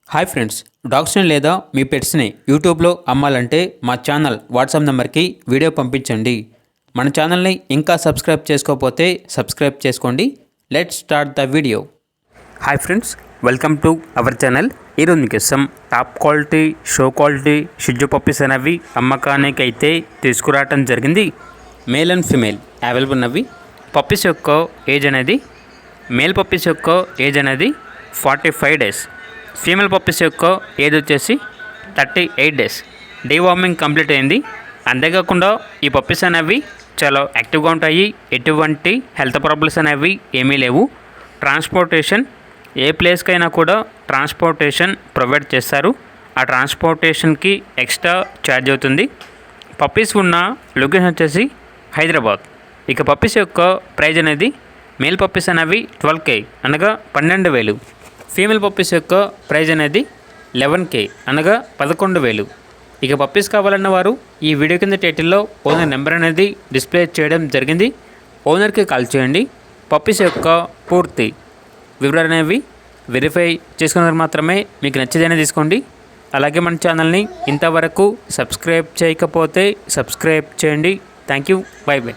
Hi friends, డాగ్స్ని లేదా మీ పెట్స్ని యూట్యూబ్లో అమ్మాలంటే మా ఛానల్ వాట్సాప్ నెంబర్కి వీడియో పంపించండి. మన ఛానల్ని ఇంకా సబ్స్క్రైబ్ చేసుకోకపోతే సబ్స్క్రైబ్ చేసుకోండి. Let's start the video. Hi friends, welcome to our channel. ఈరోజు మీకోసం top quality, show quality Shih Tzu puppies అనేవి అమ్మకానికి అయితే తీసుకురావటం జరిగింది. మేల్ అండ్ ఫిమేల్ అవైలబుల్ ఉన్నవి. పప్పీస్ యొక్క ఏజ్ అనేది, మేల్ పప్పీస్ యొక్క ఏజ్ అనేది 45 డేస్, ఫీమేల్ పప్పీస్ యొక్క ఏజ్ వచ్చేసి 38 డేస్. డీవార్మింగ్ కంప్లీట్ అయింది. అంతేకాకుండా ఈ పప్పీస్ అనేవి చాలా యాక్టివ్గా ఉంటాయి. ఎటువంటి హెల్త్ ప్రాబ్లమ్స్ అనేవి ఏమీ లేవు. ట్రాన్స్పోర్టేషన్ ఏ ప్లేస్కైనా కూడా ట్రాన్స్పోర్టేషన్ ప్రొవైడ్ చేస్తారు. ఆ ట్రాన్స్పోర్టేషన్కి ఎక్స్ట్రా ఛార్జ్ అవుతుంది. పప్పీస్ ఉన్న లొకేషన్ వచ్చేసి హైదరాబాద్. ఇక పప్పీస్ యొక్క ప్రైజ్ అనేది, మేల్ పప్పీస్ అనేవి 12K అనగా 12,000. ఫీమేల్ పప్పీస్ యొక్క ప్రైజ్ అనేది 11K అనగా 11,000. ఇక పప్పీస్ కావాలన్న వారు ఈ వీడియో కింద టైటిల్లో ఓనర్ నెంబర్ అనేది డిస్ప్లే చేయడం జరిగింది. ఓనర్కి కాల్ చేయండి. పప్పీస్ యొక్క పూర్తి వివరాలు అనేవి వెరిఫై చేసుకున్నారు మాత్రమే మీకు నచ్చేదైనా తీసుకోండి. అలాగే మన ఛానల్ని ఇంతవరకు సబ్స్క్రైబ్ చేయకపోతే సబ్స్క్రైబ్ చేయండి. Thank you. By by.